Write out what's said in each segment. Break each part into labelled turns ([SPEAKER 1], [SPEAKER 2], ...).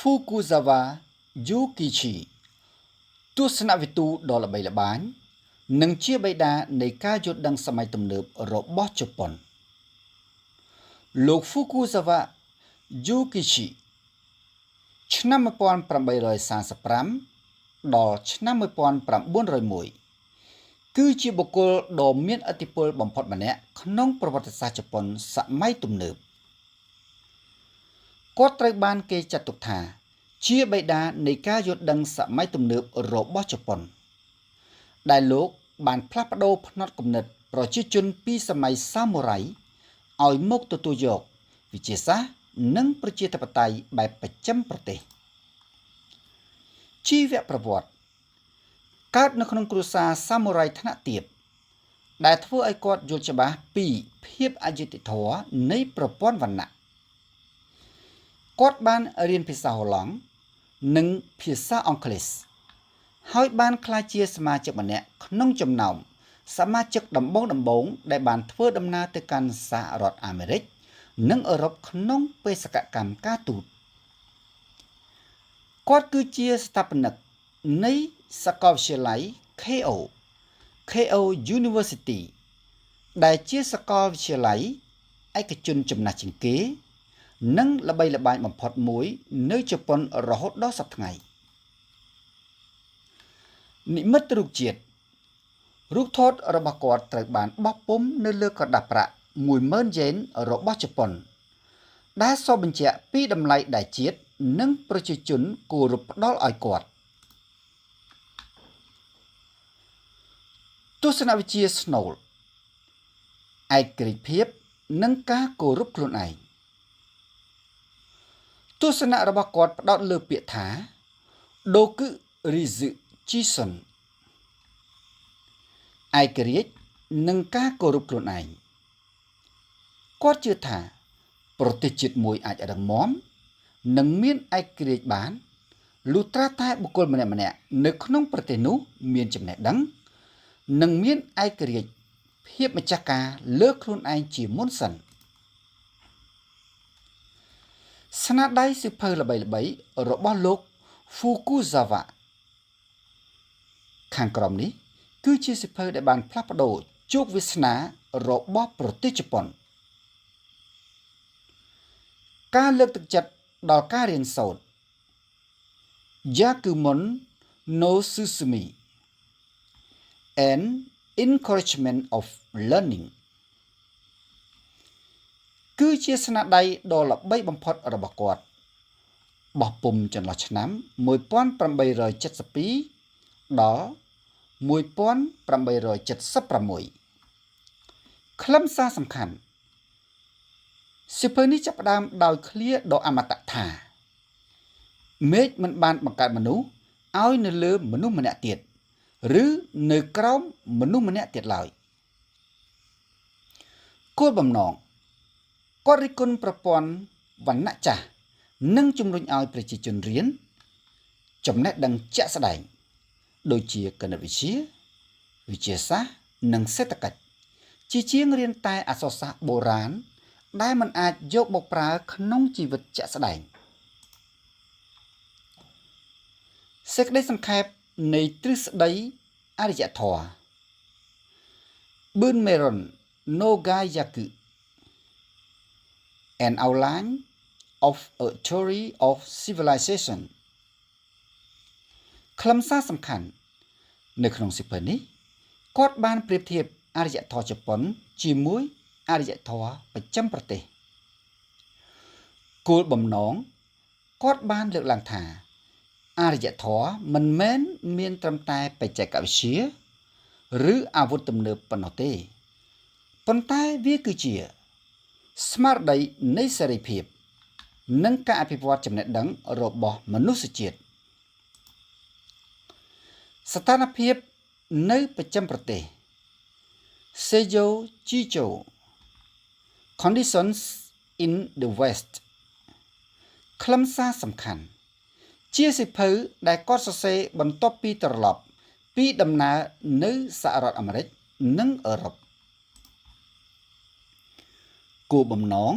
[SPEAKER 1] Fukuzawa Yukichi ទស្សនវិទូដ៏ល្បីល្បាញនិងជាបិតានៃការយល់ដឹងសម័យទំនើបរបស់ជប៉ុនលោក Fukuzawa Yukichi ឆ្នាំ1845ដល់ឆ្នាំ1901គឺជាបុគ្គលដ៏មានឥទ្ធិពលបំផុតម្នាក់ក្នុងប្រវត្តិសាស្ត្រជប៉ុនសម័យទំនើបគាត់ត្រូវបានគេចាត់ទុកថាជាបិតានៃការយល់ដឹងសម័យទំនើបរបស់ជប៉ុនដែលលោកបានផ្លាស់ប្ដូរផ្នត់គំនិតប្រជាជនពីសម័យសាមូរ៉ៃឲ្យមកទទួលយកវិទ្យាសាស្ត្រនិងប្រជាធិបតេយ្យបែបបស្ចិមប្រទេសជីវប្រវត្តិកើតនៅក្នុងគ្រួសារសាមូរ៉ៃថ្នាក់ទាបដែលធ្វើឲ្យគាត់យល់ច្បាស់ពីភាពអយុត្តិធម៌នៃប្រព័ន្ធវណ្ណៈគាត់បានរៀនភាសាហូឡង់និងភាសាអង់គ្លេសហើយបានក្លាយជាសមាជិកម្នាក់ក្នុងចំណោមសមាជិកដំបូងដែលបានធ្វើដំណើរទៅកាន់សហរដ្ឋអាមេរិកនិងអឺរ៉ុបក្នុងបេសកកម្មការទូតគាត់គឺជាស្ថាបនិកនៃសាកលវិទ្យាល័យ Keio University ដែលជាសាកលវិទ្យាល័យឯកជនចំណាស់ជាងគេនិងល្បីល្បាញបំផុតមួយនៅជប៉ុនរហូតដល់សព្វថ្ងៃនិមិត្តរូបជាតិរូបថតរបស់គាត់ត្រូវបានបោះពុម្ពនៅលើក្រដាសប្រាក់ 10,000 យេនរបស់ជប៉ុនដែលសរបញ្ជាក់ពីតម្លៃដែលជាតិនិងប្រជាជនគោរពផ្ដល់ឲ្យគាត់ទស្សនវិជ្ជាស្នូលឯករាជ្យភាពនិងការគោរពខ្លួនឯងទស្សនៈរបស់គាត់ផ្ដោតលើពាក្យថា Doku Rizu Chison ឯករាជ្យនិងការគោរពខ្លួនឯងគាត់ជឿថាប្រទេសជាតិមួយអាចរឹងមាំនិងមានឯករាជ្យបានលុះត្រាតែបុគ្គលម្នាក់ៗនៅក្នុងប្រទេសនោះមានចំណេះដឹងនិងមានឯករាជ្យភាពម្ចាស់ការលើខ្លួនឯងជាមុនសិនស្នាដៃសៀវភៅល្បីៗរបស់លោក Fukuzawa ខាងក្រោមនេះគឺជាសៀវភៅដែលបានផ្លាស់ប្ដូរជោគវាសនារបស់ប្រទេសជប៉ុនការលើកទឹកចិត្តដល់ការរៀនសូត្រ Yakumon no Susumi and Encouragement of Learning គឺជាស្នាដៃដ៏ល្បីបំផុតរបស់គាត់បោះពុម្ពចន្លោះឆ្នាំ1872ដល់1876ខ្លឹមសារសំខាន់សៀវភៅនេះចាប់ផ្ដើមដោយឃ្លាដ៏អមតៈថាមេឃមិនបានបង្កើតមនុស្សឲ្យនៅលើមនុស្សម្នាក់ទៀតឬនៅក្រោមមនុស្សម្នាក់ទៀតឡើយគោលបំណងគាត់រិះគន់ប្រព័ន្ធវណ្ណៈចាស់និងជំរុញឲ្យប្រជាជនរៀនចំណេះដឹងជាក់ស្ដែងដូចជាគណិតវិទ្យាវិទ្យាសាស្ត្រនិងសេដ្ឋកិច្ចជាជាងរៀនតែអក្សរសាស្ត្របុរាណដែលមិនអាចយកមកប្រើក្នុងជីវិតជាក់ស្ដែងសេចក្តីសង្ខេបនៃទ្រឹស្ដីអរិយធម៌ Bunmeiron no Gaiyaku An Outline of a Theory of Civilization ខ្លឹមសារសំខាន់នៅក្នុងសៀវភៅនេះគាត់បានប្រៀបធៀបអរិយធម៌ជប៉ុនជាមួយអរិយធម៌បស្ចិមប្រទេសគោលបំណងគាត់បានលើកឡើងថាអរិយធម៌មិនមែនមានត្រឹមតែបច្ចេកវិទ្យាឬអាវុធទំនើបប៉ុណ្ណោះទេប៉ុន្តែវាគឺជាស្មារតីនៃសេរីភាពនិងការអភិវឌ្ឍចំណេះដឹងរបស់មនុស្សជាតិស្ថានភាពនៅបស្ចិមប្រទេស Seijo Chicho Conditions in the West ខ្លឹមសារសំខាន់ជាសៀវភៅដែលគាត់សរសេរបន្ទាប់ពីត្រឡប់ពីដំណើរនៅសហរដ្ឋអាមេរិកនិងអឺរ៉ុបគោលបំណង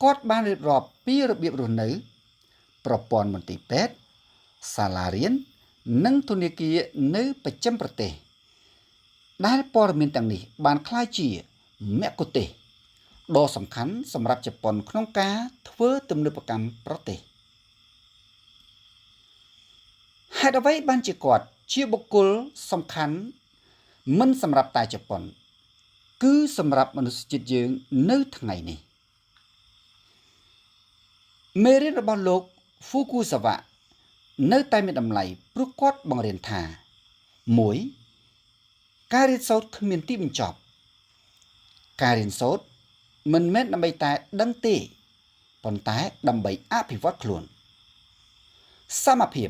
[SPEAKER 1] គាត់បានរៀបរាប់ពីរបៀបរស់នៅ ប្រព័ន្ធមន្ទីរពេទ្យសាលារៀននិងធនាគារនៅបស្ចិមប្រទេសដែលព័ត៌មានទាំងនេះបានក្លាយជាមគ្គុទ្ទេសក៍ដ៏សំខាន់សម្រាប់ជប៉ុនក្នុងការធ្វើទំនើបកម្មប្រទេសហេតុអ្វីបានជាគាត់ជាបុគ្គលសំខាន់មិនសម្រាប់តែជប៉ុនគឺសម្រាប់មនុស្សជាតិយើងនៅថ្ងៃនេះមេរៀនរបស់លោក Fukuzawa នៅតែមានតម្លៃព្រោះគាត់បង្រៀនថា 1. ការរៀនសូត្រគ្មានទីបញ្ចប់ការរៀនសូត្រមិនមែនដើម្បីតែដឹងទេប៉ុន្តែដើម្បីអភិវឌ្ឍខ្លួនសមភាព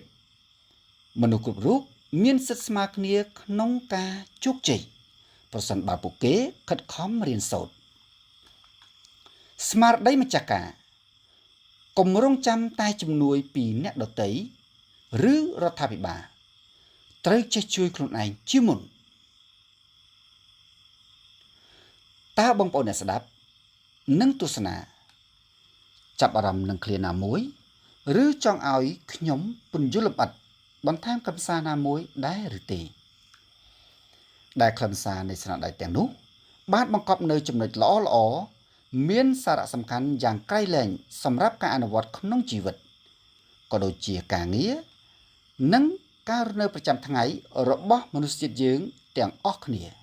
[SPEAKER 1] មនុស្សគ្រប់រូបមានសិទ្ធិស្មើគ្នាក្នុងការជោគជ័យប្រសិនបើពួកគេខិតខំរៀនសូត្រស្មារតីម្ចាស់ការកុំរងចាំតែជំនួយពីអ្នកដទៃឬរដ្ឋាភិបាលត្រូវចេះជួយខ្លួនឯងជាមុនតើបងប្អូនអ្នកស្ដាប់និងទស្សនាចាប់អារម្មណ៍នឹងឃ្លាណាមួយឬចង់ឲ្យខ្ញុំពន្យល់លម្អិតបន្ថែមខ្លឹមសារណាមួយដែរឬទេដែលខ្លឹមសារនៃស្នាដៃទាំងនោះបានបង្កប់នៅចំណុចល្អៗមានសារៈសំខាន់យ៉ាងក្រៃលែងសម្រាប់ការអនុវត្តក្នុងជីវិតក៏ដូចជាការងារនិងការរស់នៅប្រចាំថ្ងៃរបស់មនុស្សជាតិយើងទាំងអស់គ្នា